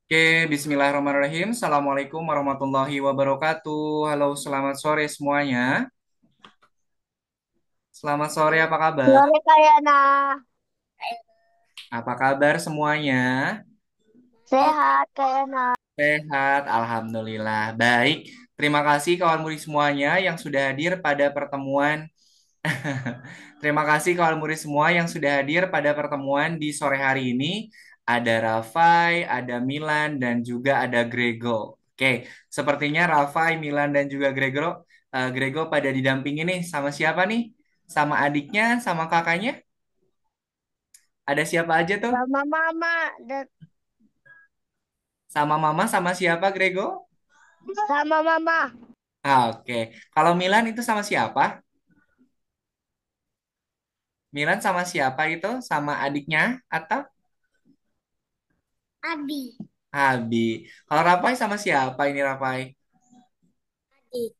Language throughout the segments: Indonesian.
Oke, Bismillahirrahmanirrahim. Assalamualaikum warahmatullahi wabarakatuh. Halo, selamat sore semuanya. Selamat sore, apa kabar? Sore Kayana, Apa kabar semuanya? sehat Kayana. Sehat, Alhamdulillah. Baik, terima kasih kawan murid semuanya yang sudah hadir pada pertemuan. Terima kasih kawan murid semua yang sudah hadir pada pertemuan di sore hari ini. Ada Rafai, ada Milan, dan juga ada Grego. Oke, sepertinya Rafai, Milan, dan juga Grego pada didampingi nih sama siapa nih? Sama adiknya, sama kakaknya? Ada siapa aja tuh? Sama mama dan Sama mama, sama siapa Grego? sama mama. Oke, kalau Milan itu sama siapa? Milan sama siapa itu? Sama adiknya atau Abi. Abi? Kalau Rafai sama siapa ini Rafai? Adik.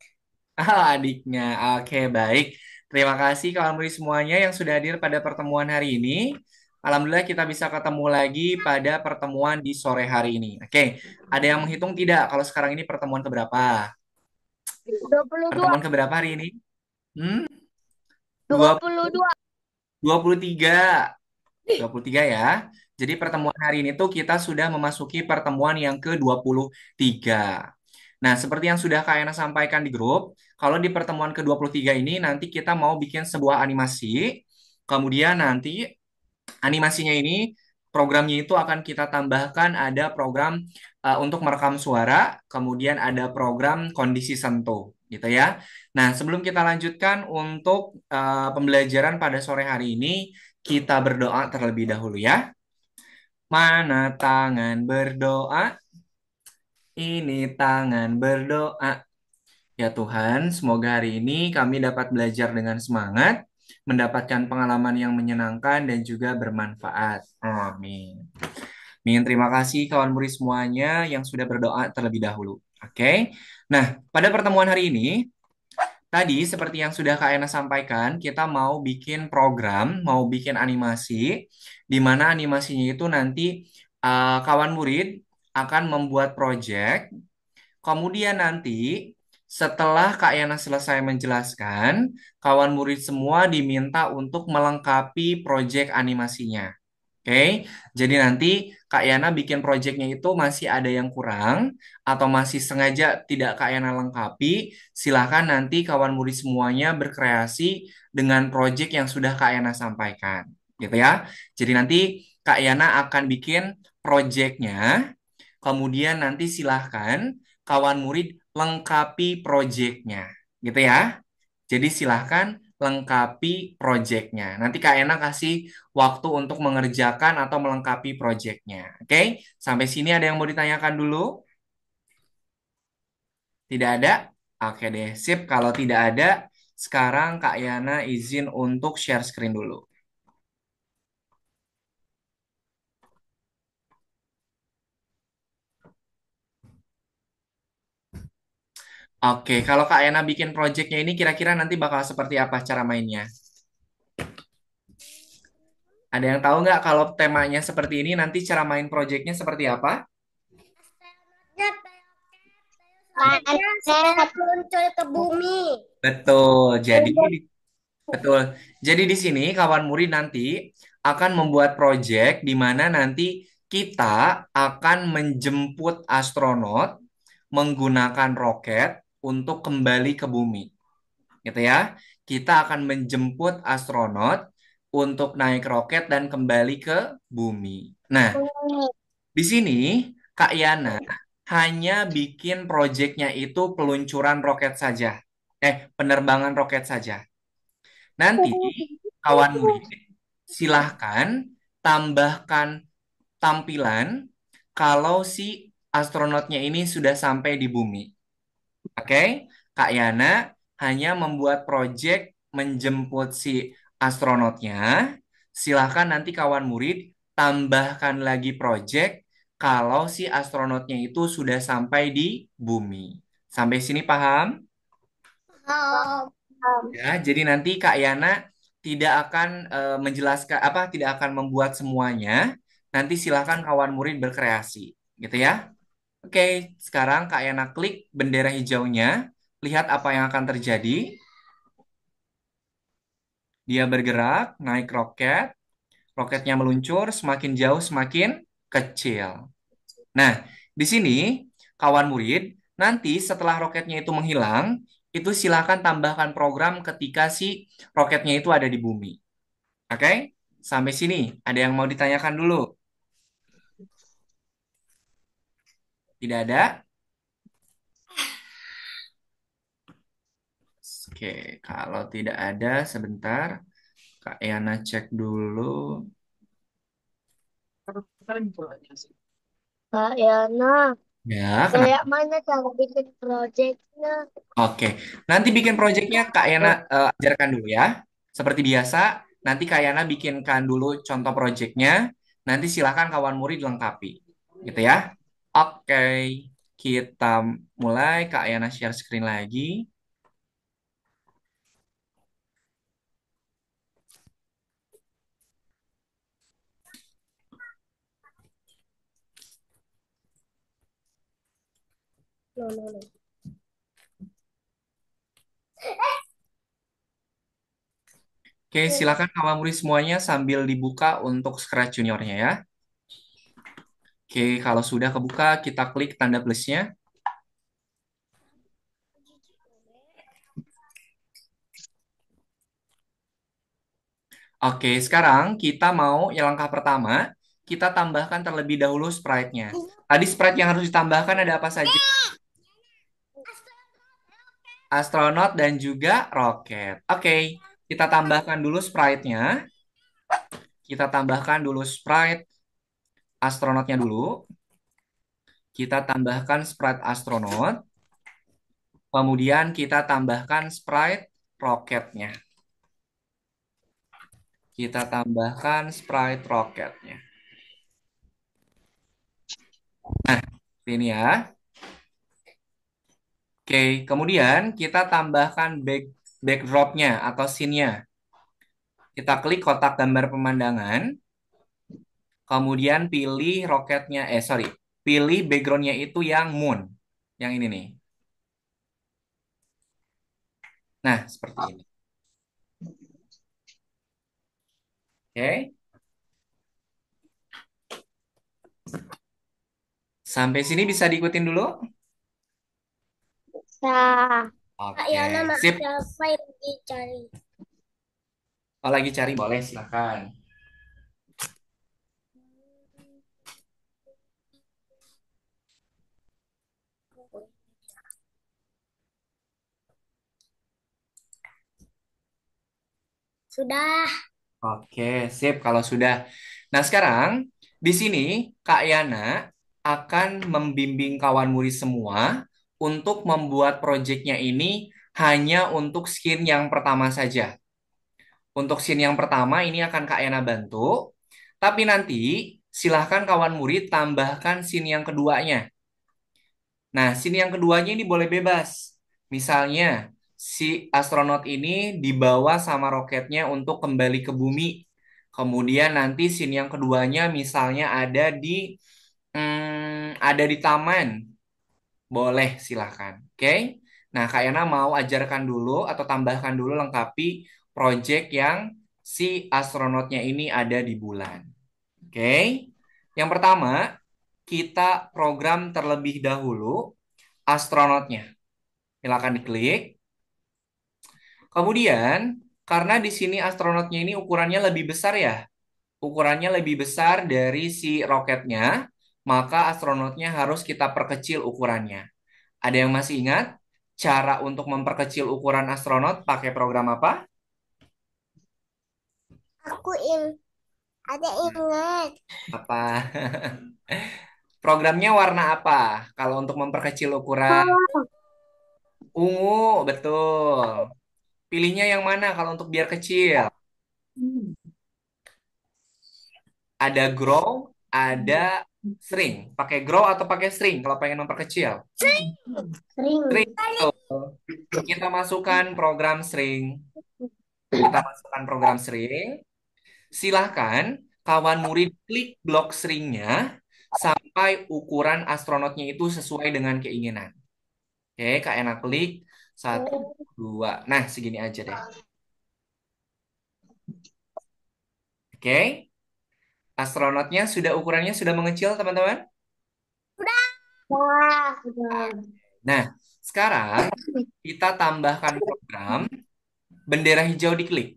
Oh, adiknya. Oke, baik. Terima kasih kawan murid semuanya yang sudah hadir pada pertemuan hari ini. Alhamdulillah kita bisa ketemu lagi pada pertemuan di sore hari ini. Oke, ada yang menghitung tidak kalau sekarang ini pertemuan keberapa? 22. Pertemuan keberapa hari ini? Hmm, Dua dua puluh dua. 23. 23 ya. Jadi pertemuan hari ini tuh kita sudah memasuki pertemuan yang ke-23. Nah, seperti yang sudah Kak Yana sampaikan di grup, kalau di pertemuan ke-23 ini nanti kita mau bikin sebuah animasi. Kemudian nanti animasinya ini programnya itu akan kita tambahkan ada program untuk merekam suara, kemudian ada program kondisi sentuh gitu ya. Nah, sebelum kita lanjutkan untuk pembelajaran pada sore hari ini, kita berdoa terlebih dahulu ya. Mana tangan berdoa? Ini tangan berdoa. Ya Tuhan, semoga hari ini kami dapat belajar dengan semangat, mendapatkan pengalaman yang menyenangkan dan juga bermanfaat. Amin. Amin. Terima kasih kawan murid semuanya yang sudah berdoa terlebih dahulu. Oke. Nah, pada pertemuan hari ini, tadi seperti yang sudah Kak Ena sampaikan, kita mau bikin program, mau bikin animasi, di mana animasinya itu nanti kawan murid akan membuat project. Kemudian nanti setelah Kak Yana selesai menjelaskan, kawan murid semua diminta untuk melengkapi proyek animasinya. Oke, jadi nanti Kak Yana bikin proyeknya itu masih ada yang kurang atau masih sengaja tidak Kak Yana lengkapi, silahkan nanti kawan murid semuanya berkreasi dengan proyek yang sudah Kak Yana sampaikan. Gitu ya. Jadi nanti Kak Yana akan bikin proyeknya. Kemudian nanti silahkan kawan murid lengkapi proyeknya, gitu ya. Jadi silahkan lengkapi proyeknya. Nanti Kak Ena kasih waktu untuk mengerjakan atau melengkapi proyeknya. Oke, sampai sini ada yang mau ditanyakan dulu? Tidak ada? Oke deh, sip. Kalau tidak ada, sekarang Kak Yana izin untuk share screen dulu. Oke, kalau Kak Yana bikin proyeknya ini kira-kira nanti bakal seperti apa cara mainnya? Ada yang tahu nggak kalau temanya seperti ini nanti cara main projectnya seperti apa? Planet muncul ke bumi. Betul. Betul. Jadi di sini kawan murid nanti akan membuat project di mana nanti kita akan menjemput astronot menggunakan roket untuk kembali ke bumi. Gitu ya. Kita akan menjemput astronot untuk naik roket dan kembali ke bumi. Nah, di sini Kak Yana hanya bikin proyeknya itu peluncuran roket saja. Penerbangan roket saja. Nanti kawan murid silahkan tambahkan tampilan kalau si astronotnya ini sudah sampai di bumi. Oke, Kak Yana hanya membuat proyek menjemput si astronotnya. Silahkan nanti kawan murid tambahkan lagi proyek kalau si astronotnya itu sudah sampai di bumi. Sampai sini paham? Oh, Ya, jadi nanti Kak Yana tidak akan menjelaskan apa, tidak akan membuat semuanya. Nanti silahkan kawan murid berkreasi. gitu ya. Oke, sekarang Kak Yana klik bendera hijaunya. Lihat apa yang akan terjadi. Dia bergerak, naik roket. Roketnya meluncur, semakin jauh semakin kecil. Nah, di sini kawan murid, nanti setelah roketnya itu menghilang, itu silakan tambahkan program ketika si roketnya itu ada di bumi. Oke? Sampai sini, ada yang mau ditanyakan dulu? Tidak ada? Oke, kalau tidak ada, sebentar. Kak Yana cek dulu. Kak Yana, Ya, kenapa? kayak mana cara bikin proyeknya? Oke, nanti bikin proyeknya Kak Yana ajarkan dulu ya. Seperti biasa, nanti Kak Yana bikinkan dulu contoh proyeknya. Nanti silakan kawan murid lengkapi. Gitu ya. Oke, kita mulai. Kak Yana share screen lagi. No, no, no. Oke, silakan kawan murid semuanya sambil dibuka untuk Scratch Juniornya ya. Oke, kalau sudah kebuka, kita klik tanda plusnya. Oke, sekarang kita mau yang langkah pertama, kita tambahkan terlebih dahulu sprite-nya. Tadi sprite yang harus ditambahkan ada apa saja? Astronot dan juga roket. Oke, kita tambahkan dulu sprite-nya. Kita tambahkan dulu sprite astronotnya dulu. Kita tambahkan sprite astronot. Kemudian kita tambahkan sprite roketnya. Kita tambahkan sprite roketnya. Ini ya. Oke, kemudian kita tambahkan backdropnya atau scene-nya. Kita klik kotak gambar pemandangan, kemudian pilih roketnya, sorry, pilih backgroundnya itu yang moon, yang ini nih. Nah, seperti ini. Oke, sampai sini bisa diikutin dulu? Nah, Kak Yana Oke, mak sip. siapa yang dicari? Kalau lagi cari boleh, silakan. Sudah. Oke, sip kalau sudah. Nah, sekarang di sini Kak Yana akan membimbing kawan murid semua untuk membuat proyeknya ini hanya untuk skin yang pertama saja. Untuk scene yang pertama ini akan Kak Yana bantu, tapi nanti silahkan kawan murid tambahkan scene yang keduanya. Nah, scene yang keduanya ini boleh bebas. Misalnya, si astronot ini dibawa sama roketnya untuk kembali ke bumi. Kemudian nanti scene yang keduanya misalnya ada di taman. Boleh, silahkan. Oke? Nah, Kak Yana mau ajarkan dulu atau tambahkan dulu lengkapi project yang si astronotnya ini ada di bulan. Oke? Yang pertama, kita program terlebih dahulu astronotnya. Silakan diklik. Kemudian, karena di sini astronotnya ini ukurannya lebih besar ya, ukurannya lebih besar dari si roketnya, maka astronotnya harus kita perkecil ukurannya. Ada yang masih ingat cara untuk memperkecil ukuran astronot pakai program apa? Aku ada ingat. Apa? Programnya warna apa? Kalau untuk memperkecil ukuran ungu, betul. Pilihnya yang mana kalau untuk biar kecil? Ada grow, ada string. Pakai grow atau pakai string kalau pengen memperkecil? String. Sering. Betul. Kita masukkan program string. Kita masukkan program string. Silahkan kawan murid klik blok stringnya. sampai ukuran astronotnya itu sesuai dengan keinginan. Oke, Kak Ena klik. Satu, Oh, dua. Nah, segini aja deh. Oke, astronotnya sudah ukurannya sudah mengecil, teman-teman. udah. Wah, udah. Nah, sekarang kita tambahkan program bendera hijau diklik.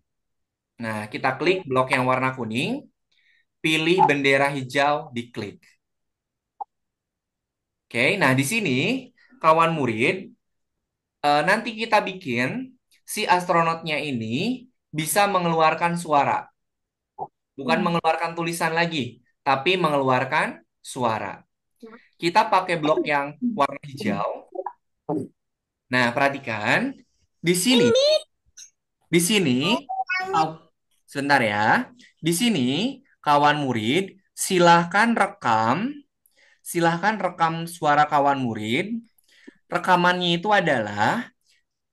Nah, kita klik blok yang warna kuning, pilih bendera hijau diklik. Oke, nah di sini kawan murid, nanti kita bikin si astronotnya ini bisa mengeluarkan suara, bukan mengeluarkan tulisan lagi, tapi mengeluarkan suara. Kita pakai blok yang warna hijau. Nah, perhatikan di sini, Ini di sini, yang oh, sebentar ya. Di sini, kawan murid, silahkan rekam, silahkan rekam suara kawan murid. Rekamannya itu adalah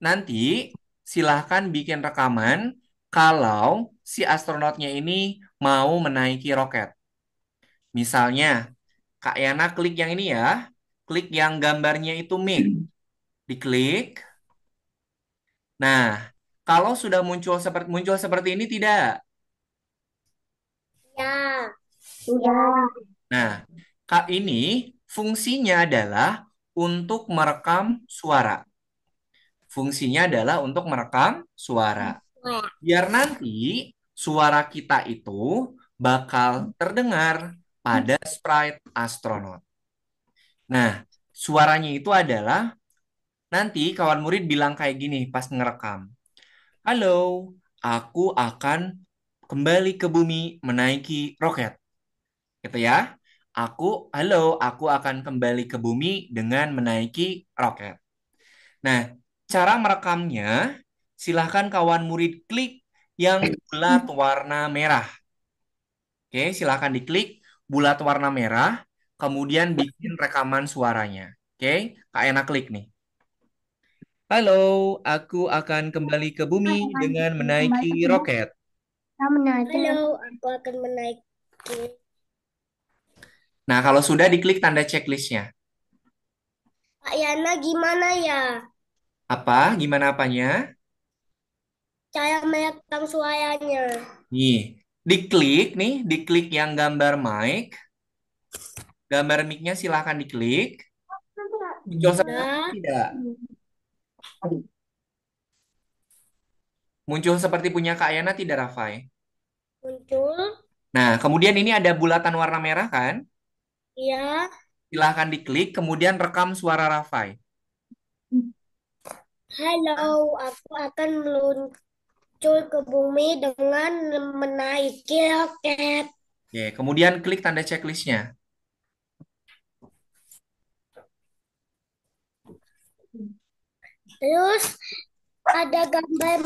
nanti silahkan bikin rekaman kalau si astronotnya ini mau menaiki roket. Misalnya, Kak Yana klik yang ini ya, klik yang gambarnya itu mic, diklik. Nah, kalau sudah muncul seperti ini tidak. ya, udah. Nah, Kak ini fungsinya adalah untuk merekam suara. Fungsinya adalah untuk merekam suara. Wah, Biar nanti suara kita itu bakal terdengar pada sprite astronot. Nah, suaranya itu adalah nanti kawan murid bilang kayak gini pas ngerekam. Halo, aku akan kembali ke bumi menaiki roket. Gitu ya. Halo, aku akan kembali ke bumi dengan menaiki roket. Nah, cara merekamnya, silahkan kawan murid klik yang bulat warna merah. Oke, silahkan diklik bulat warna merah, kemudian bikin rekaman suaranya. Oke, Kak Ena klik nih. Halo, aku akan kembali ke bumi dengan menaiki roket. halo, aku akan menaiki. Nah, kalau sudah diklik tanda checklistnya. Kak Yana gimana ya? Apa? Gimana apanya? Cara merekam suaranya. Nih, diklik nih, diklik yang gambar mic. Gambar mic-nya silahkan diklik. Muncul seperti ini Udah tidak? Muncul seperti punya Kak Yana tidak, Rafai? muncul. Nah, kemudian ini ada bulatan warna merah kan? Ya, Silahkan diklik, kemudian rekam suara Rafai. halo, aku akan meluncur ke bumi dengan menaiki roket. Oke, kemudian klik tanda checklistnya. Terus ada gambar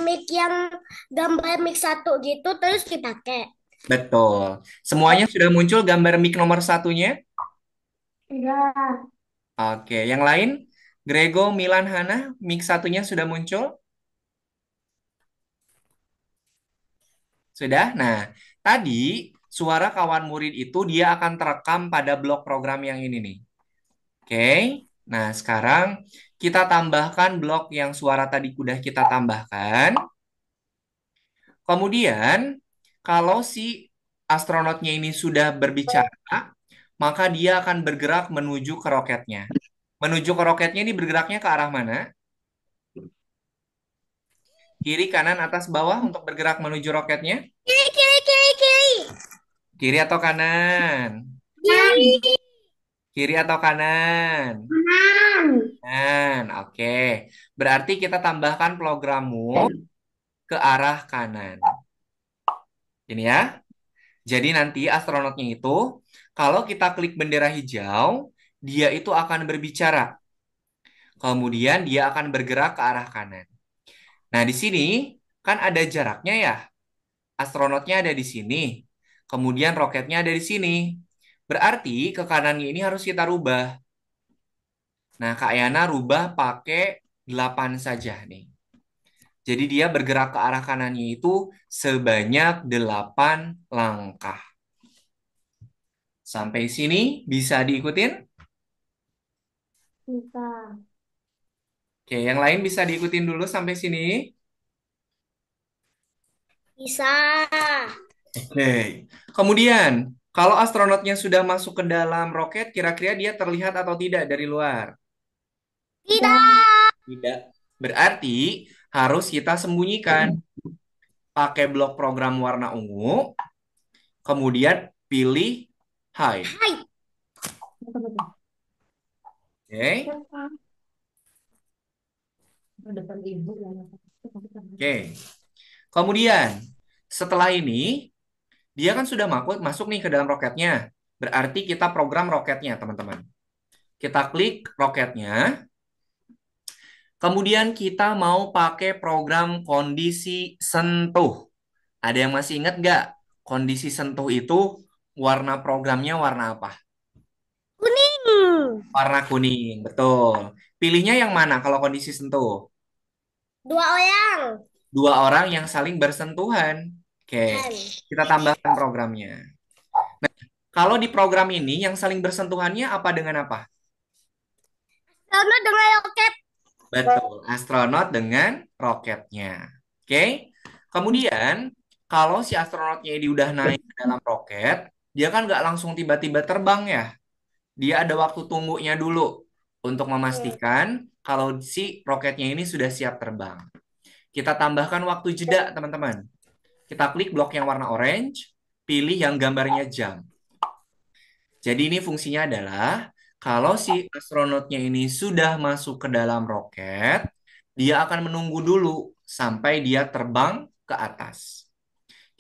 mic satu gitu, terus dipakai. Betul. Semuanya sudah muncul gambar mic nomor satunya? Udah. Oke, yang lain? Grego, Milan, Hana, mic satunya sudah muncul? Sudah? Nah, tadi suara kawan murid itu dia akan terekam pada blok program yang ini nih. Oke, nah sekarang kita tambahkan blok yang suara tadi udah kita tambahkan. Kemudian, kalau si astronotnya ini sudah berbicara, maka dia akan bergerak menuju ke roketnya. Menuju ke roketnya ini bergeraknya ke arah mana? Kiri, kanan, atas, bawah untuk bergerak menuju roketnya? Kiri, kiri, kiri, kiri. Kiri atau kanan? Kiri. Kiri atau kanan? Kanan. Kanan, oke. Berarti kita tambahkan programmu ke arah kanan. Ini ya. Jadi nanti astronotnya itu, kalau kita klik bendera hijau, dia itu akan berbicara. Kemudian dia akan bergerak ke arah kanan. Nah, di sini kan ada jaraknya ya. Astronotnya ada di sini. Kemudian roketnya ada di sini. Berarti ke kanannya ini harus kita rubah. Nah, Kak Yana rubah pakai 8 saja nih. Jadi dia bergerak ke arah kanannya itu sebanyak 8 langkah. Sampai sini bisa diikutin? Bisa. Oke, yang lain bisa diikutin dulu sampai sini. Bisa. Oke. Kemudian, kalau astronotnya sudah masuk ke dalam roket, kira-kira dia terlihat atau tidak dari luar? Tidak. Tidak. Berarti harus kita sembunyikan pakai blok program warna ungu, kemudian pilih hide. Hai. Oke. Oke. Kemudian, setelah ini, dia kan sudah masuk masuk nih ke dalam roketnya. Berarti kita program roketnya, teman-teman. Kita klik roketnya. Kemudian kita mau pakai program kondisi sentuh. Ada yang masih ingat nggak? Kondisi sentuh itu warna programnya warna apa? Kuning. Warna kuning, betul. Pilihnya yang mana kalau kondisi sentuh? Dua orang. Dua orang yang saling bersentuhan. Oke, Han. kita tambahkan programnya. Kalau di program ini yang saling bersentuhannya apa dengan apa? Lalu dengan roket. Betul, astronot dengan roketnya. Oke, kemudian kalau si astronotnya ini udah naik ke dalam roket, dia kan nggak langsung tiba-tiba terbang ya. Dia ada waktu tunggunya dulu untuk memastikan kalau si roketnya ini sudah siap terbang. Kita tambahkan waktu jeda, teman-teman. Kita klik blok yang warna orange, pilih yang gambarnya jam. Jadi ini fungsinya adalah kalau si astronotnya ini sudah masuk ke dalam roket, dia akan menunggu dulu sampai dia terbang ke atas.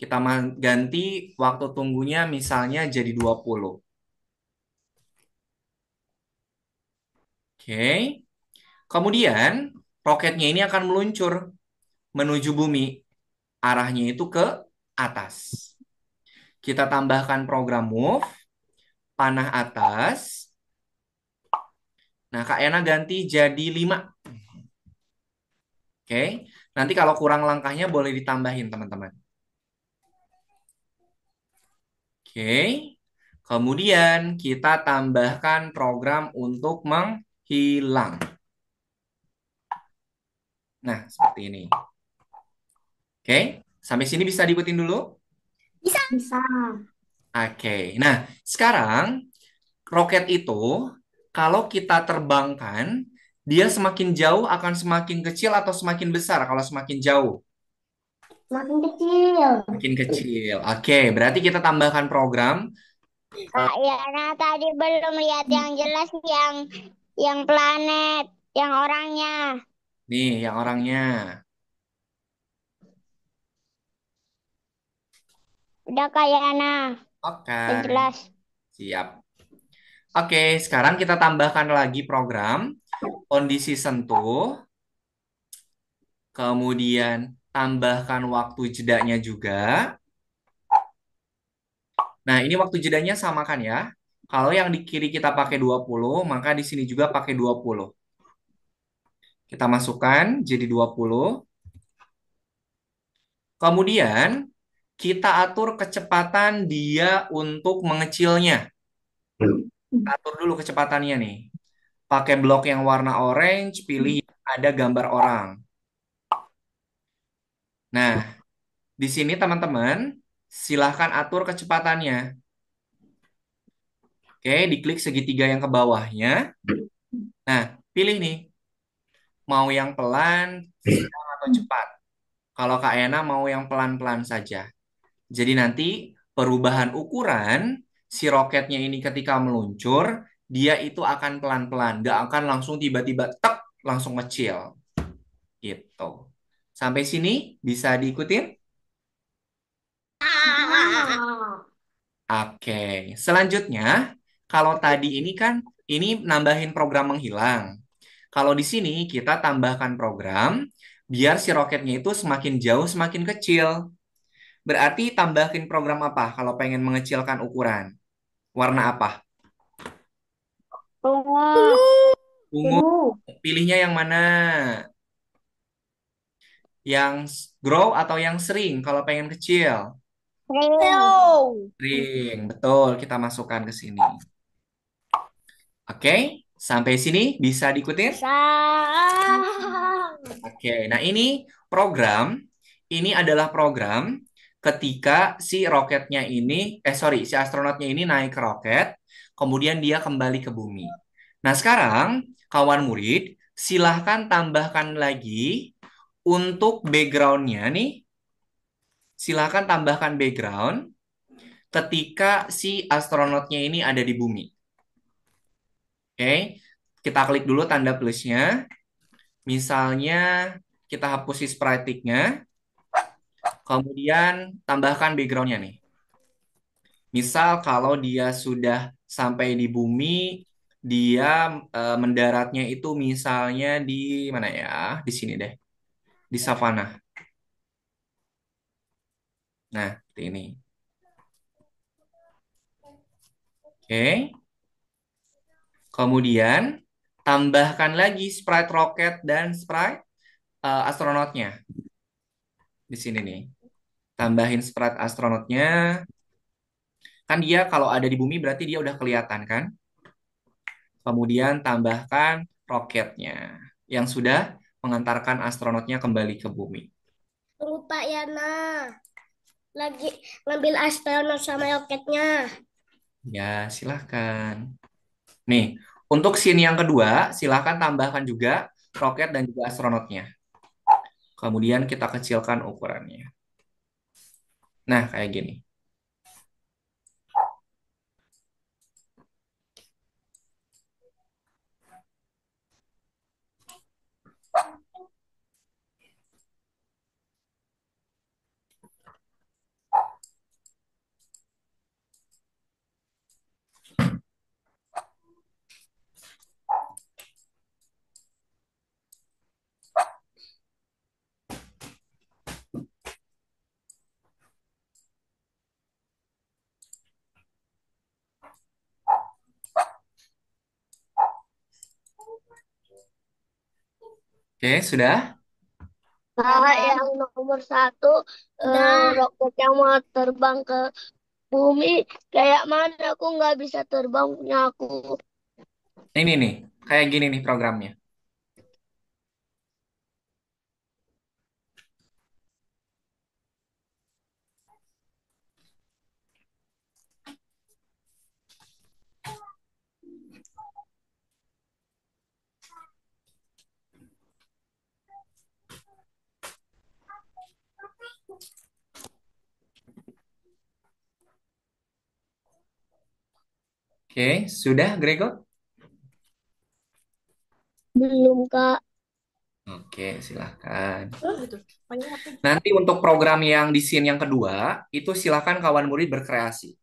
Kita ganti waktu tunggunya misalnya jadi 20. Oke. Kemudian roketnya ini akan meluncur menuju bumi. Arahnya itu ke atas. Kita tambahkan program move, panah atas. Nah, Kak Ena ganti jadi 5. Oke. Nanti kalau kurang langkahnya boleh ditambahin, teman-teman. Oke. Kemudian kita tambahkan program untuk menghilang. Nah, seperti ini. Oke. Sampai sini bisa diikutin dulu? Bisa. Bisa. Oke. Nah, sekarang roket itu kalau kita terbangkan, dia semakin jauh akan semakin kecil atau semakin besar kalau semakin jauh? Makin kecil. Makin kecil. Oke, berarti kita tambahkan program. eh, Kak Yana tadi belum lihat yang jelas yang planet, yang orangnya. nih, yang orangnya. Udah Kak Yana, Oke, udah jelas. siap. Oke, sekarang kita tambahkan lagi program kondisi sentuh, kemudian tambahkan waktu jedanya juga. Nah, ini waktu jedanya samakan ya. Kalau yang di kiri kita pakai 20, maka di sini juga pakai 20. Kita masukkan jadi 20. Kemudian kita atur kecepatan dia untuk mengecilnya. Atur dulu kecepatannya nih. Pakai blok yang warna orange, pilih yang ada gambar orang. Nah, di sini teman-teman, silahkan atur kecepatannya. Oke, diklik segitiga yang ke bawahnya. Nah, pilih nih, mau yang pelan, sedang atau cepat. Kalau Kak Ena mau yang pelan-pelan saja. Jadi nanti perubahan ukuran si roketnya ini ketika meluncur, dia itu akan pelan-pelan, nggak akan langsung tiba-tiba tek langsung kecil. Gitu. Sampai sini bisa diikutin? Oke. Selanjutnya, kalau tadi ini kan ini nambahin program menghilang. Kalau di sini kita tambahkan program biar si roketnya itu semakin jauh semakin kecil. Berarti tambahin program apa kalau pengen mengecilkan ukuran? Warna apa? Ungu. Ungu. Ungu. Pilihnya yang mana? Yang grow atau yang sering kalau pengen kecil? Ring. Ring, betul. Kita masukkan ke sini. Oke, sampai sini bisa diikutin? Sang. Oke, nah ini program, ini adalah program ketika si roketnya ini, sorry, si astronotnya ini naik ke roket, kemudian dia kembali ke bumi. Nah sekarang, kawan murid, silahkan tambahkan lagi untuk backgroundnya nih, silahkan tambahkan background ketika si astronotnya ini ada di bumi. Oke, kita klik dulu tanda plusnya. Misalnya kita hapus si sprite-nya, kemudian tambahkan backgroundnya nih. Misal kalau dia sudah sampai di bumi, dia mendaratnya itu misalnya di mana ya? Di sini deh, di savana. Nah, seperti ini. Oke. Kemudian tambahkan lagi sprite roket dan sprite astronotnya di sini nih. Tambahin sprite astronotnya. Kan dia kalau ada di bumi berarti dia udah kelihatan kan? Kemudian tambahkan roketnya yang sudah mengantarkan astronotnya kembali ke bumi. Lupa ya, lagi ngambil astronot sama roketnya. Ya, silahkan. Nih, untuk scene yang kedua, silahkan tambahkan juga roket dan juga astronotnya. Kemudian kita kecilkan ukurannya. Nah, kayak gini. Oke, sudah? Nah, yang nomor satu, roket yang mau terbang ke bumi, kayak mana aku nggak bisa terbang punya aku. Ini nih, kayak gini nih programnya. Oke, sudah, Gregor? Belum, Kak. Oke, silahkan. Oh, gitu. Nanti untuk program yang di scene yang kedua, itu silahkan kawan murid berkreasi.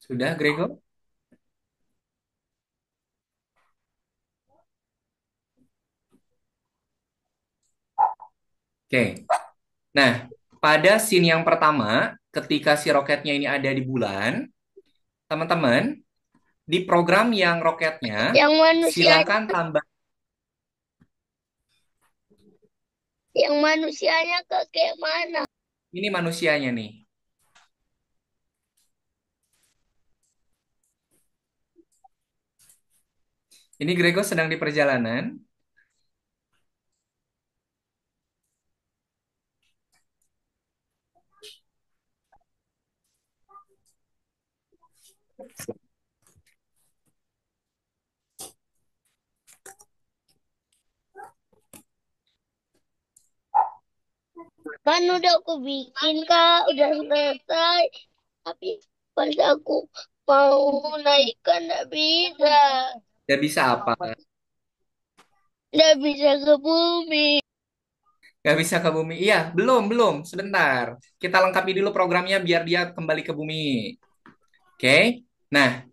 Sudah, Gregor? Oke. Nah, pada scene yang pertama, ketika si roketnya ini ada di bulan, teman-teman, di program yang roketnya, Yang manusianya, silakan tambah. yang manusianya Kak, kayak mana? Ini manusianya nih. Ini Gregor sedang di perjalanan. Kan udah aku bikin, Kak, udah selesai. Tapi pas aku mau naikkan nggak bisa. Tidak bisa apa? Nggak bisa ke bumi. Nggak bisa ke bumi. Iya, belum, belum. Sebentar. Kita lengkapi dulu programnya biar dia kembali ke bumi. Oke. Nah,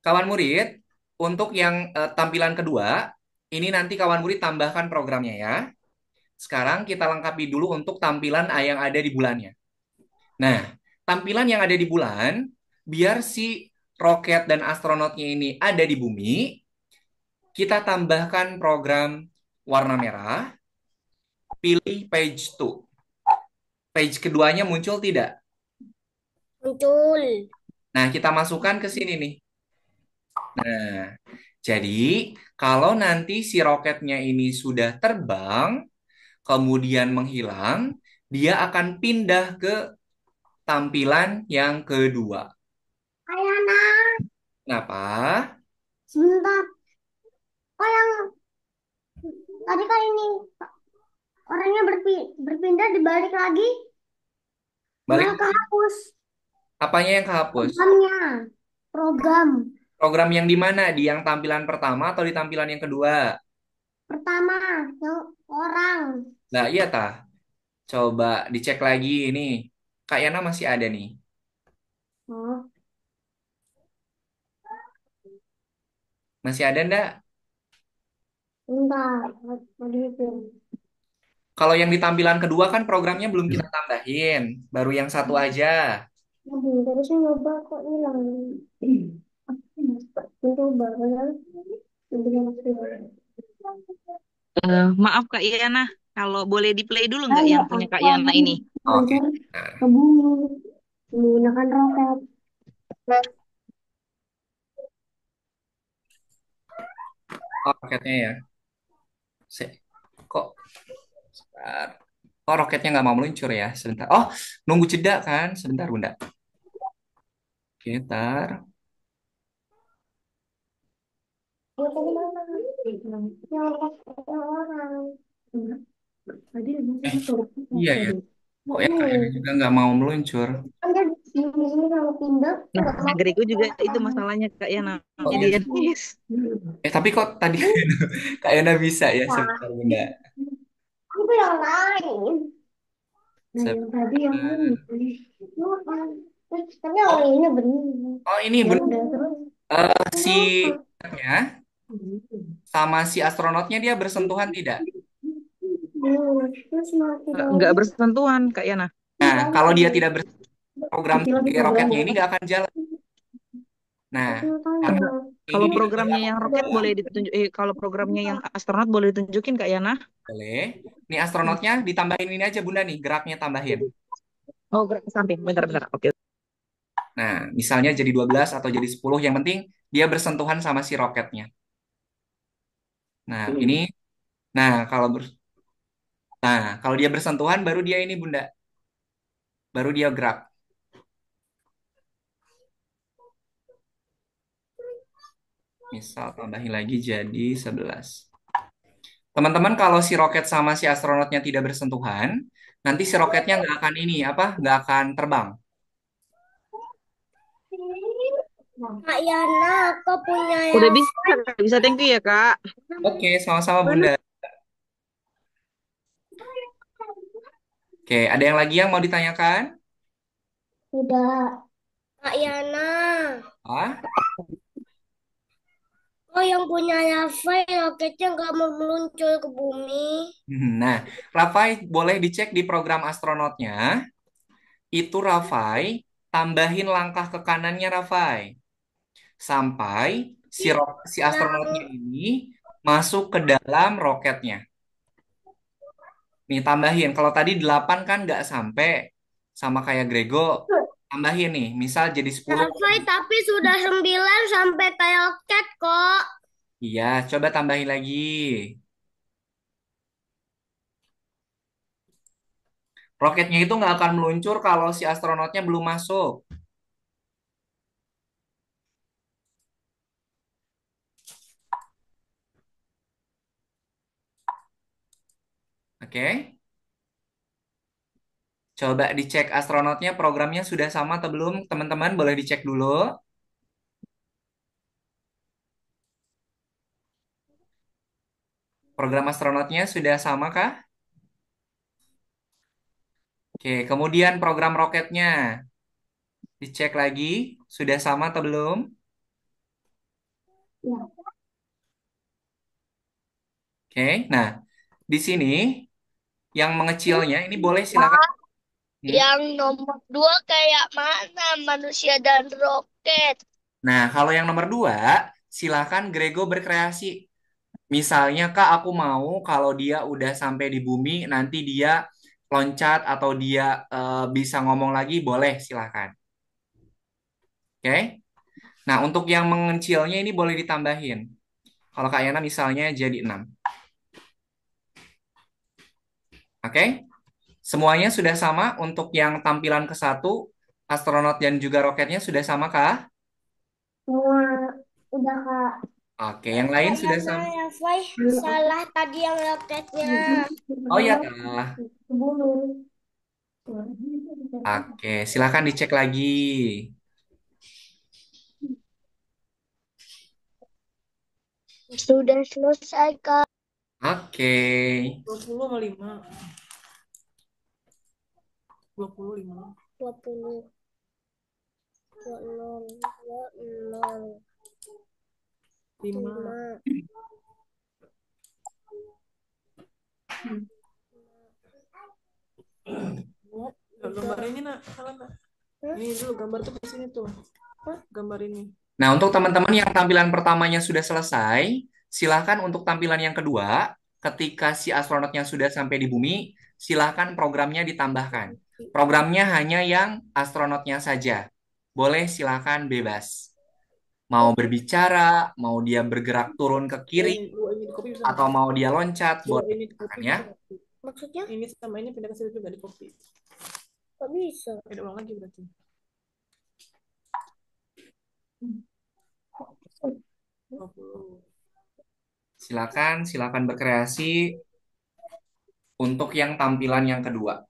kawan murid, untuk yang tampilan kedua, ini nanti kawan murid tambahkan programnya ya. Sekarang kita lengkapi dulu untuk tampilan yang ada di bulannya. Nah, tampilan yang ada di bulan, biar si roket dan astronotnya ini ada di bumi, kita tambahkan program warna merah, pilih page 2. Page keduanya muncul tidak? Muncul. Nah, kita masukkan ke sini nih. Nah, jadi kalau nanti si roketnya ini sudah terbang, kemudian menghilang, dia akan pindah ke tampilan yang kedua. Ayana, Kenapa? sebentar. Oh yang tadi kan ini orangnya berpindah dibalik lagi Balik malah kehapus apanya yang kehapus? programnya. Program Program yang di mana? Di yang tampilan pertama atau di tampilan yang kedua? pertama yang orang. Nah, iya tah. Coba dicek lagi ini. Kak Yana masih ada nih. Oh, Masih ada ndak? bentar. Lagi itu. Kalau yang di tampilan kedua kan programnya belum kita tambahin. Baru yang satu aja. Lagi terusnya nyoba kok hilang. Coba ya. Maaf Kak Iyana, kalau boleh di play dulu nggak Ayo, yang punya Kak aku Iyana akan ini? Oke. meluncur ke Nah, bumi menggunakan roket. oh, roketnya ya. Kok sebentar. Oh, roketnya nggak mau meluncur ya. Sebentar. Oh, nunggu jeda kan? Sebentar, Bunda. Oke, ntar. Ya, tadi mana? Yang roket orang. Tadi Eh, masih turun iya ya. tadi. Kok ya Kak Yana juga nggak mau meluncur? Kan dia di sini kalau pindah Nah, nggak mau Grego juga itu orang. masalahnya Kak Iyana. Oh Jadi iya. dia nangis. Tapi kok tadi Kak Yana bisa ya? Sebentar, Bunda. Itu yang lain. Nah, yang tadi yang ini. Sebentar. Tapi yang Oh, lainnya benar. oh ini Ya Bunda. udah terus. Si Kenapa? ya, sama si astronotnya dia bersentuhan tidak? Terus mati Nggak lagi. bersentuhan Kak Iyana. Nah, kalau dia tidak berprogram Mati si lagi roketnya programnya. ini nggak akan jalan. Nah, Aku tanya. karena Nggak. ini Kalau dia programnya nggak yang akan roket jalan. boleh ditunjuk, kalau programnya yang astronot boleh ditunjukin Kak Iyana. Boleh. Nih astronotnya ditambahin ini aja Bunda nih, geraknya tambahin. Oh, gerak ke samping. Bentar-bentar. Oke. Nah, misalnya jadi 12 atau jadi 10, yang penting dia bersentuhan sama si roketnya. Nah, ini kalau dia bersentuhan baru dia ini Bunda, baru dia gerak. Misal tambahin lagi jadi 11. Teman-teman, kalau si roket sama si astronotnya tidak bersentuhan, nanti si roketnya nggak akan ini, apa? Nggak akan terbang. Kak Yana, aku punya Udah yang bisa, bisa thank you ya Kak. Oke, sama-sama Mana? Bunda. Oke, ada yang lagi yang mau ditanyakan? tidak. Kak Yana. Ah? Oh, yang punya Lava roketnya nggak mau meluncur ke bumi. Nah, Rafai boleh dicek di program astronotnya. Itu Rafai, tambahin langkah ke kanannya Rafai. Sampai si astronotnya Yang ini masuk ke dalam roketnya. Nih tambahin, kalau tadi 8 kan nggak sampai sama kayak Grego. Tambahin nih, misal jadi 10. Lava tapi sudah 9 sampai kayak roket kok. Iya, coba tambahin lagi. Roketnya itu nggak akan meluncur kalau si astronotnya belum masuk. Oke? Coba dicek astronotnya programnya sudah sama atau belum, teman-teman boleh dicek dulu. Program astronotnya sudah sama kah? Oke, kemudian program roketnya dicek lagi, sudah sama atau belum? Oke, nah di sini yang mengecilnya ini boleh silakan. Pak, Hmm? yang nomor 2 kayak mana manusia dan roket? Nah, kalau yang nomor 2, silakan Grego berkreasi. Misalnya, Kak, aku mau kalau dia udah sampai di bumi, nanti dia loncat atau dia bisa ngomong lagi, boleh silakan. Oke? Nah, untuk yang mengecilnya ini boleh ditambahin. Kalau Kak Yana misalnya jadi 6. Oke? Semuanya sudah sama untuk yang tampilan ke satu, astronot dan juga roketnya sudah sama kah? Semua udah Kak. Oke, yang lain sudah Yana sama. ya, Fai. Salah tadi yang roketnya. Oh ya, Kak. Oke, silakan dicek lagi. Sudah selesai Kak. Oke. 20 sama 5. 25. 20. 20. 20. 5. 5. Gambar ini nak, salah nak. Ini dulu gambar tuh ke sini tuh. Gambar ini. Nah, untuk teman-teman yang tampilan pertamanya sudah selesai, silakan untuk tampilan yang kedua, ketika si astronotnya sudah sampai di bumi, silakan programnya ditambahkan. Programnya hanya yang astronotnya saja. Boleh silakan bebas. Mau berbicara, mau dia bergerak turun ke kiri, Dua ini di copy bisa atau nggak? mau dia loncat, Dua boleh ini di silakan copy ya. bisa nggak? Maksudnya Ini sama ini pindah ke situ juga di copy. kok bisa? Ada ulang lagi berarti. 20. Silakan berkreasi untuk yang tampilan yang kedua.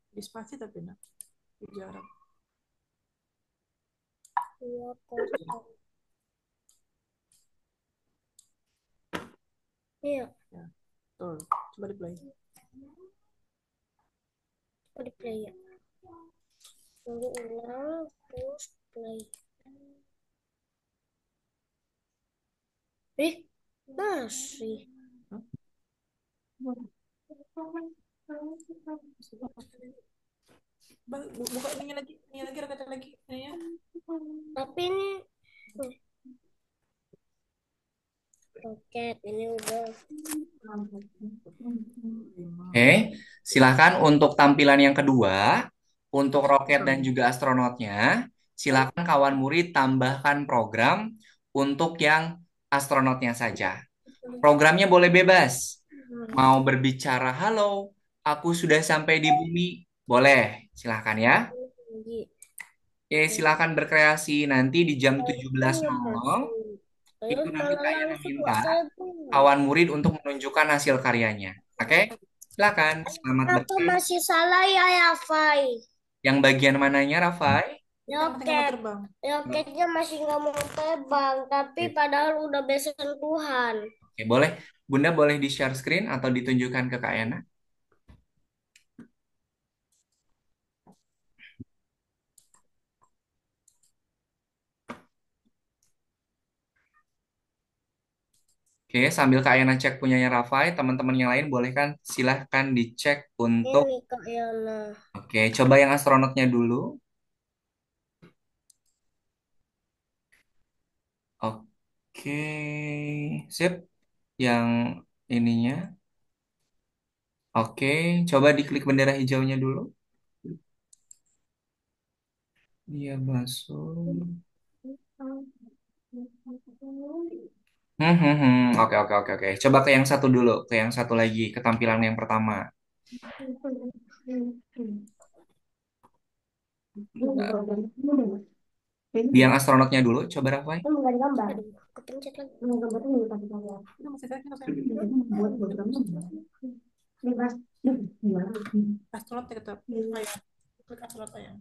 Di spasi tapi nak. Di jarak. Iya, kosong. Iya, Ya. Tuh, coba di play. kok di play ya? Tunggu ulang, terus play. Masih. Hah? Buka ini lagi rekaman lagi. Ini ya. Tapi ini roket, ini udah. Oke, silakan untuk tampilan yang kedua, untuk roket dan juga astronotnya, silakan kawan murid tambahkan program untuk yang astronotnya saja. Programnya boleh bebas. Mau berbicara, halo, aku sudah sampai di bumi. Boleh, silakan ya. Lagi. Oke, silakan berkreasi nanti di jam Iya, 17.00. masih. Itu Terus nanti malah Kak Yana langsung minta kok terbang. kawan murid untuk menunjukkan hasil karyanya. Oke, silakan. Selamat Apa berkreasi. masih salah ya, Fai? Yang bagian mananya, Rafai? Ini kan masih nggak mau terbang. Roketnya masih nggak mau terbang, tapi Oke, padahal udah bersentuhan. oke, boleh. Bunda boleh di-share screen atau ditunjukkan ke Kak Yana? Oke, sambil Kak Yana cek punyanya Rafai, teman-teman yang lain boleh kan silahkan dicek untuk... Ini Kak Yana. Oke, coba yang astronotnya dulu. Oke, sip. Yang ininya. Oke, coba diklik bendera hijaunya dulu. Dia masuk. Oke, oke, oke, oke. Coba ke yang satu dulu, ke yang satu lagi, ke tampilan yang pertama. Di yang astronotnya dulu, coba Rafai. Aduh, kepencet lagi. Ini masih saya kira saya. Astronot ya tetap. Ayo, klik astronot aja.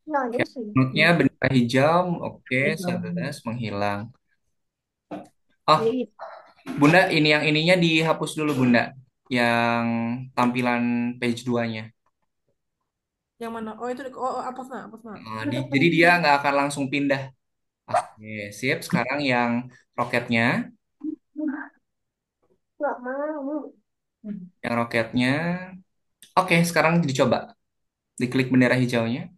Oke, astronotnya bendera hijau, oke, 11 menghilang. Oh, Bunda, ini yang ininya dihapus dulu, Bunda. Yang tampilan page 2-nya. Yang mana? Oh itu oh hapus nah. Jadi dia nggak akan langsung pindah. Oke, sip. Sekarang yang roketnya. Nggak mau. Yang roketnya. Oke, sekarang dicoba. Diklik bendera hijaunya.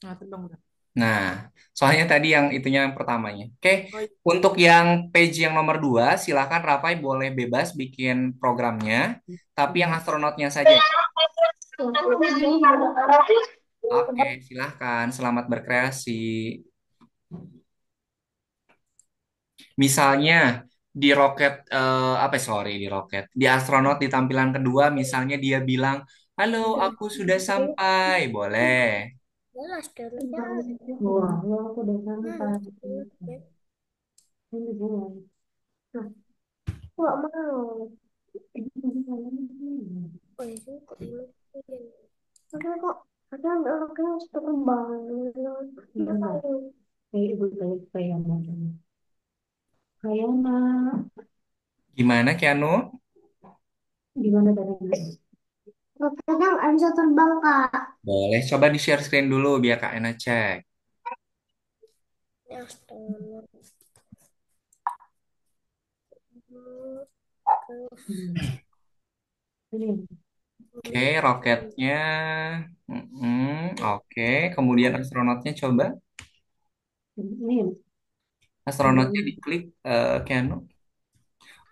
Nah terbang udah. Nah, soalnya tadi yang itunya yang pertamanya. Oke, Oh, iya. untuk yang page yang nomor 2, silakan Rafai boleh bebas bikin programnya, tapi yang astronotnya saja. Oke, silahkan. Selamat berkreasi. Misalnya di roket, apa sorry di roket, di astronot di tampilan kedua, misalnya dia bilang, "Halo, aku sudah sampai." Boleh. Jelas dulu. Wah, aku udah sampai. Ini bulan. Nah, Nggak mau. Oh, itu kok dimasukin? Kok ada anaknya terbang. gimana? Kayak ibu balik kayak mana? Kayak nak. Gimana, Keanu? Gimana dari mana? Roketnya nggak bisa terbang, Kak. Boleh, coba di share screen dulu biar Kak Ena cek. Ya, astronot. Hmm. Ini, Oke, roketnya. Oke, kemudian astronotnya coba. ini. Astronotnya diklik, Keanu.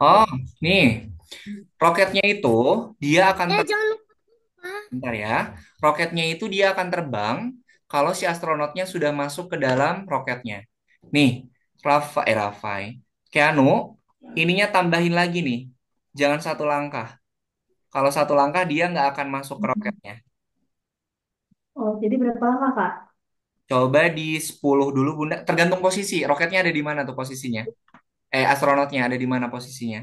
Oh, nih. Roketnya itu dia akan Ya, jangan lupa. bentar ya. Roketnya itu dia akan terbang kalau si astronotnya sudah masuk ke dalam roketnya. Nih, Rafai. Keanu, ininya tambahin lagi nih. Jangan satu langkah. Kalau satu langkah dia nggak akan masuk ke roketnya. Oh, jadi berapa lama, Kak? Coba di 10 dulu, Bunda. Tergantung posisi. Roketnya ada di mana tuh posisinya? Astronotnya ada di mana posisinya?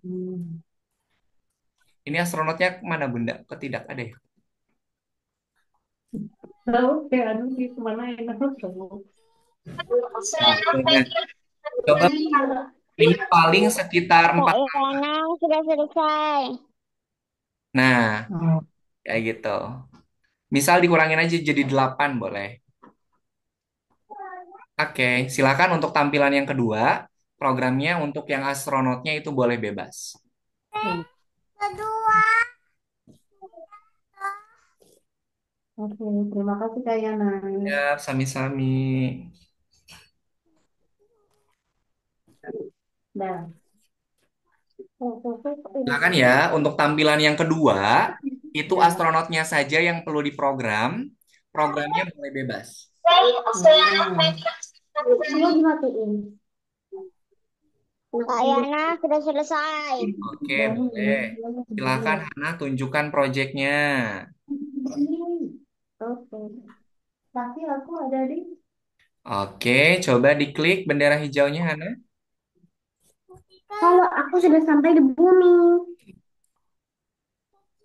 Hmm. Ini astronotnya mana, Bunda? Kok tidak ada ya? Tahu, kayak aduh, ini kemana enak tahu. Oke, nah, coba ini paling sekitar Kak 4. Yana sudah selesai. Nah, Oh, kayak gitu. Misal dikurangin aja jadi 8 boleh. Oke, silakan untuk tampilan yang kedua. Programnya untuk yang astronotnya itu boleh bebas. oh. Kedua. Oke, terima kasih Kak Yana. Ya, sami-sami. Dah. Silakan ya, untuk tampilan yang kedua, itu astronotnya saja yang perlu diprogram. Programnya boleh bebas. Nah, semua dimatiin. Kak Yana sudah selesai. Oke, Dan boleh. Silakan Hana tunjukkan proyeknya. oke. Tapi aku ada di. Oke, coba diklik bendera hijaunya Hana. Kalau aku sudah sampai di bumi.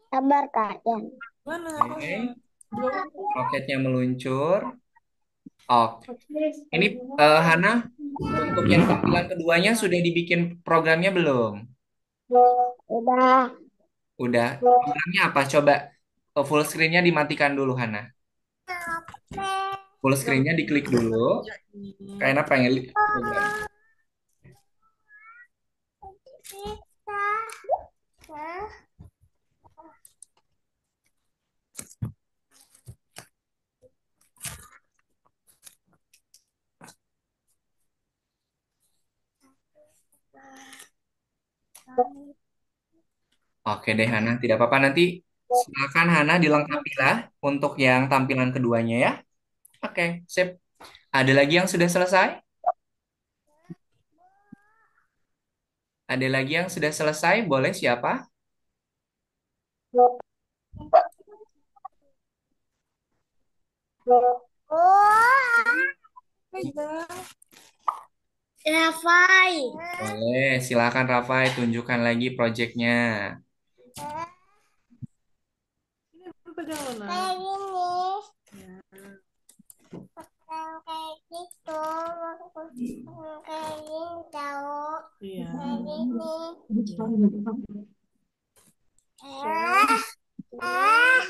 Sabar, Kak Yan. Mana Oke, apanya? Belum. roketnya meluncur. Oke, Oke, ini Hana, untuk yang tampilan keduanya sudah dibikin programnya belum? Udah. Udah. Programnya apa? Coba full screen-nya dimatikan dulu, Hana. Full Udah screen-nya diklik dulu. kerja ini. Kayaknya pengen program. Oke deh, Hana. Tidak apa-apa. Nanti silakan Hana dilengkapi lah untuk yang tampilan keduanya ya. Oke, sip. Ada lagi yang sudah selesai? Ada lagi yang sudah selesai? Boleh siapa? Pegang. Rafai. Boleh, silakan Rafai tunjukkan lagi proyeknya. pegang lo, Nak. Kayak gini. Ya. Kayak gitu. Kayak gini tahu. Iya. Kayak gini. Iya. Ah, ah,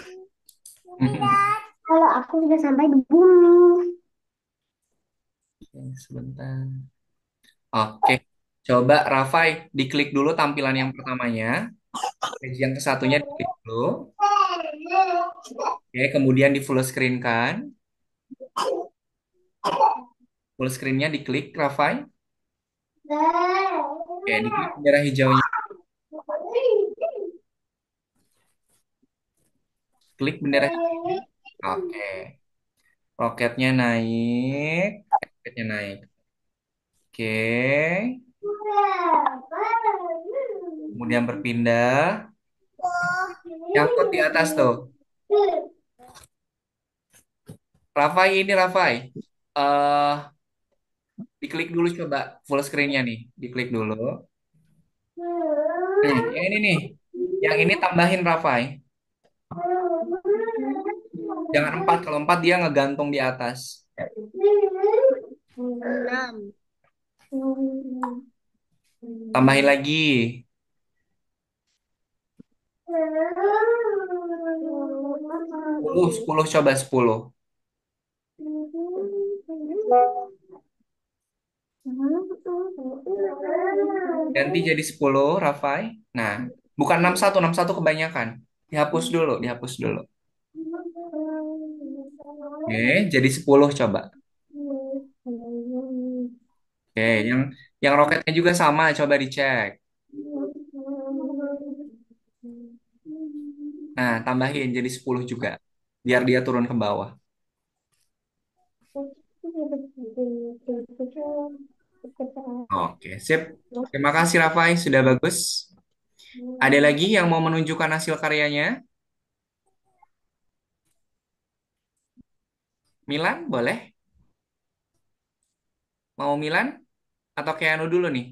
berat. Kalau aku udah sampai di bumi. Oke, sebentar. Oke, coba Rafai diklik dulu tampilan yang pertamanya. Page yang ke satunya diklik dulu. Oke, kemudian di full screen kan. Full screen-nya diklik Rafai. Oke, diklik bendera hijaunya. Klik bendera hijaunya. Oke. Roketnya naik. Roketnya naik. Oke. Kemudian berpindah. Nyangkut di atas tuh. Rafai ini Rafai. Eh, diklik dulu coba full screen-nya nih. Diklik dulu. Nah, yang ini nih. Yang ini tambahin Rafai. Jangan 4. Kalau 4 dia ngegantung di atas. 6. Tambahin lagi. 10 coba 10. Ganti jadi 10 Rafai. Nah, bukan 61. 61 kebanyakan. Dihapus dulu, dihapus dulu. Oke, jadi 10 coba. Oke, yang roketnya juga sama, coba dicek. Nah, tambahin jadi 10 juga. Biar dia turun ke bawah. Oke, sip. Terima kasih Rafai, sudah bagus. Ada lagi yang mau menunjukkan hasil karyanya? Milan, boleh? Mau Milan? Atau Keanu dulu nih?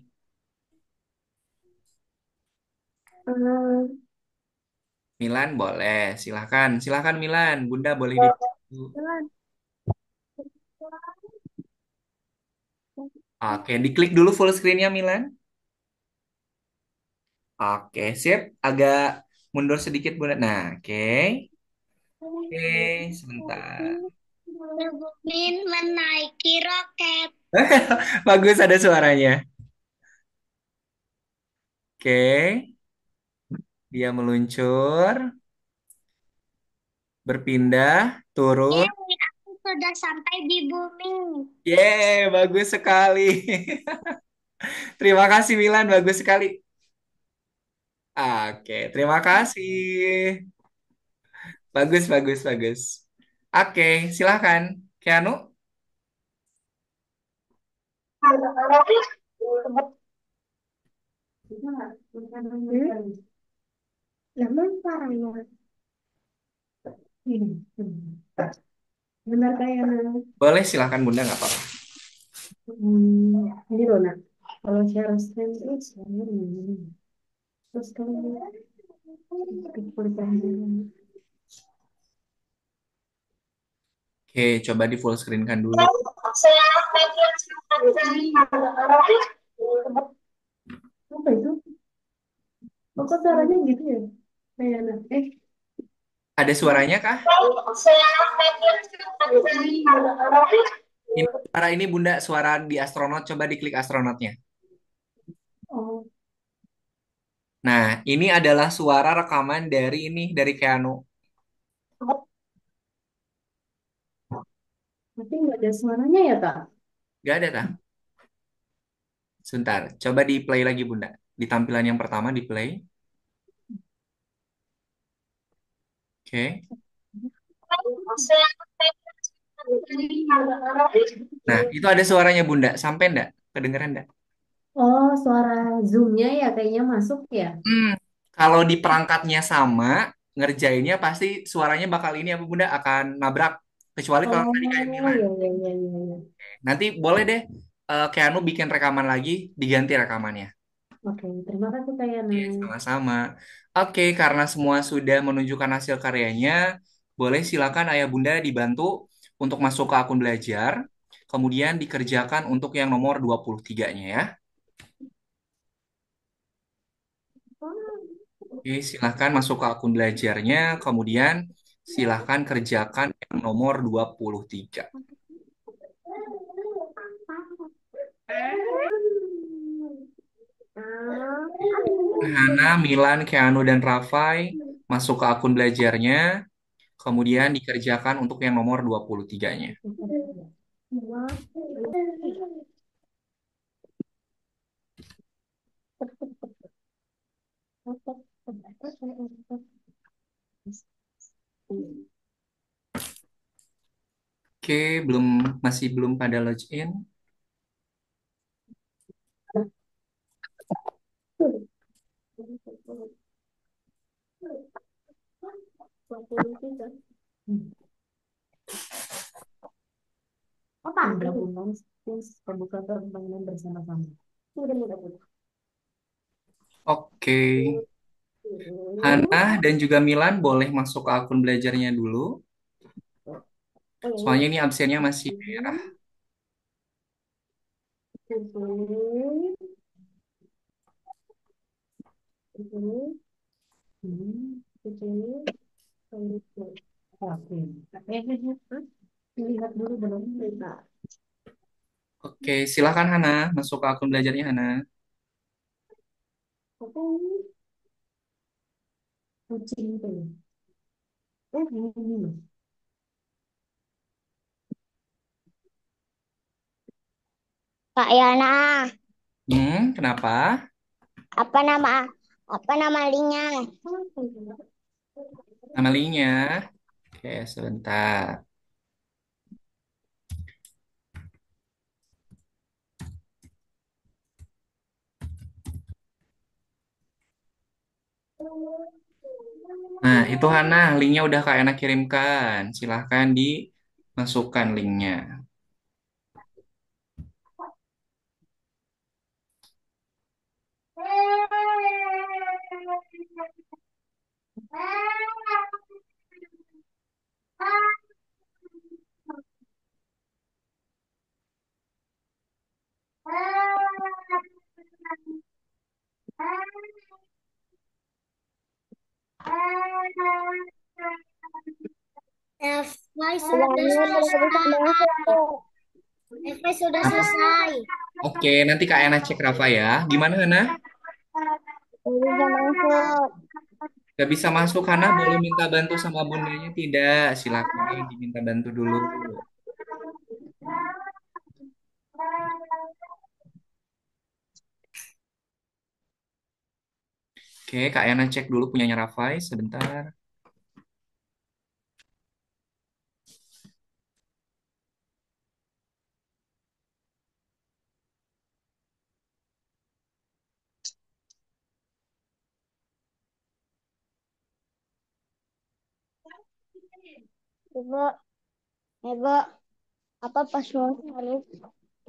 Milan, boleh. Silahkan, silahkan Milan. Bunda boleh dibantu. Oke, diklik dulu full screen-nya Milan. Oke, sip. Agak mundur sedikit Bunda. Nah, oke. Oke, sebentar. Min menaiki roket. Bagus ada suaranya. Oke, dia meluncur, berpindah, turun. Yeay, aku sudah sampai di bumi. Yeay, bagus sekali. Terima kasih Milan, bagus sekali. Oke, terima kasih. Bagus, bagus, bagus. Oke, silahkan. Keanu. Lemon parahnya. Benar Kayana. Boleh, silahkan Bunda, nggak apa-apa. Ini loh nak. Kalau share screen terus, terus kalau kulit Oke, coba di full screen kan dulu. apa itu? Oh, kok suaranya gitu ya? Kayana. Ada suaranya kah? Ini suara ini Bunda, suara di astronot. Coba diklik astronotnya. Oh, Nah, ini adalah suara rekaman dari ini, dari Keanu. tapi nggak ada suaranya ya kak? Gak ada, kah? Sebentar, coba di play lagi Bunda. Di tampilan yang pertama di play. Oke. Nah, itu ada suaranya Bunda. Sampai enggak? Kedengeran enggak? Oh, suara zoomnya ya kayaknya masuk ya? Hmm, kalau di perangkatnya sama, ngerjainnya pasti suaranya bakal ini apa Bunda akan nabrak. Kecuali kalau tadi kayak Oh, Milan. ya, ya, ya, ya, ya. Nanti boleh deh Keanu bikin rekaman lagi, diganti rekamannya. Oke, terima kasih Kak Yana. Sama-sama. Oke, karena semua sudah menunjukkan hasil karyanya, boleh silakan Ayah Bunda dibantu untuk masuk ke akun belajar, kemudian dikerjakan untuk yang nomor 23-nya ya. Oke, silahkan masuk ke akun belajarnya, kemudian silahkan kerjakan yang nomor 23. Hana, Milan, Keanu, dan Rafai masuk ke akun belajarnya, kemudian dikerjakan untuk yang nomor 23-nya. Oke, masih belum pada login. Oh, tanggal bulan pembuka permainan bersama-sama. Sudah mudah. Oke, Hana dan juga Milan boleh masuk ke akun belajarnya dulu. Soalnya ini absennya masih merah. Lihat dulu belum? Nah, Oke, silakan Hana masuk ke akun belajarnya Hana. apa ini? Kucing itu. Ini loh. Kak Yana, Kenapa? apa nama apa nama linknya? Nama linknya. Oke, sebentar. Nah, itu Hana, linknya udah Kak Ena kirimkan. Silahkan dimasukkan linknya. Efai sudah selesai. Efai sudah selesai. Oke, nanti Kak Ena cek Rafa ya. Gimana Hana? Bisa masuk. Gak bisa masuk Hana, boleh minta bantu sama bundanya? Tidak, silakan diminta bantu dulu. Oke, Kak Ena cek dulu punyanya Rafai sebentar. Ibu, ibu, apa passwordnya?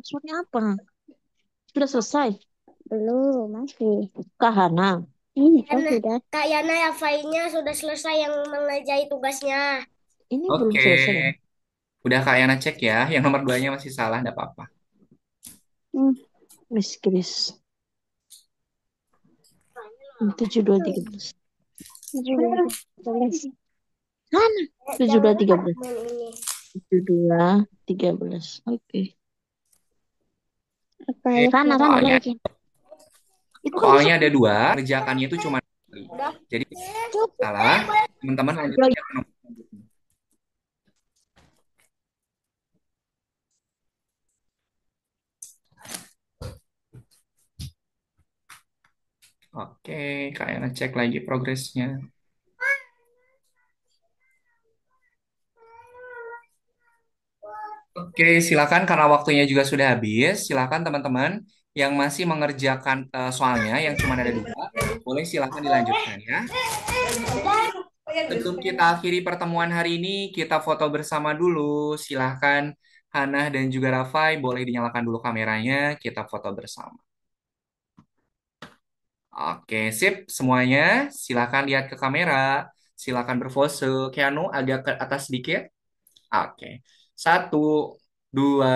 Maksudnya apa? Sudah selesai. Belum, masih. Kak Hana. Kan sudah. Kak Yana ya filenya sudah selesai yang mengerjai tugasnya. Ini belum Oke, selesai loh. udah Kak Ena cek ya. Yang nomor 2-nya masih salah, enggak apa-apa. Miss Chris. 7213. Mana? 7213. 7213. Oke. Sana, sana Soalnya, balikin. Itu kan soalnya ada 2, kerjakannya itu cuma sekali. Jadi salah, teman-teman lanjut bisa. aja ke nomor selanjutnya. Oke, Kak Ena cek lagi progresnya. Oke, silakan karena waktunya juga sudah habis. Silakan teman-teman yang masih mengerjakan soalnya yang cuma ada 2, boleh silakan dilanjutkan ya. Sebelum kita akhiri pertemuan hari ini, kita foto bersama dulu. Silahkan Hana dan juga Rafai boleh dinyalakan dulu kameranya. Kita foto bersama. Oke, sip semuanya. Silakan lihat ke kamera. Silakan berpose. Keanu agak ke atas sedikit. Oke. Satu, dua,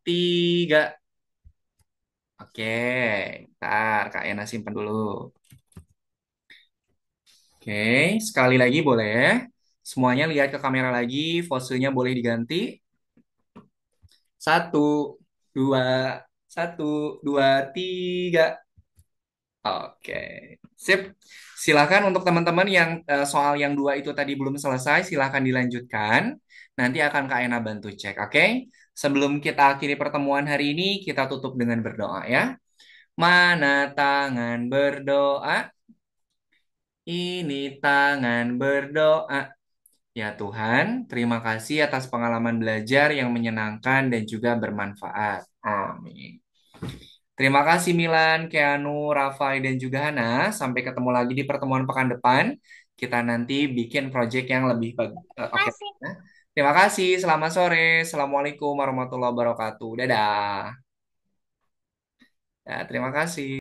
tiga. Oke. Ntar Kak Ena simpan dulu. Oke, sekali lagi boleh. Semuanya lihat ke kamera lagi. Posenya boleh diganti. Satu, dua, satu, dua, tiga. Oke, sip. Silakan untuk teman-teman yang soal yang dua itu tadi belum selesai, silakan dilanjutkan. Nanti akan Kak Ena bantu cek, oke? Sebelum kita akhiri pertemuan hari ini, kita tutup dengan berdoa ya. Mana tangan berdoa? Ini tangan berdoa. Ya Tuhan, terima kasih atas pengalaman belajar yang menyenangkan dan juga bermanfaat. Amin. Terima kasih Milan, Keanu, Rafai, dan juga Hana. Sampai ketemu lagi di pertemuan pekan depan. Kita nanti bikin project yang lebih bagus. Oke. Kasih. Terima kasih. Selamat sore. Assalamualaikum warahmatullahi wabarakatuh. Dadah. Ya, terima kasih.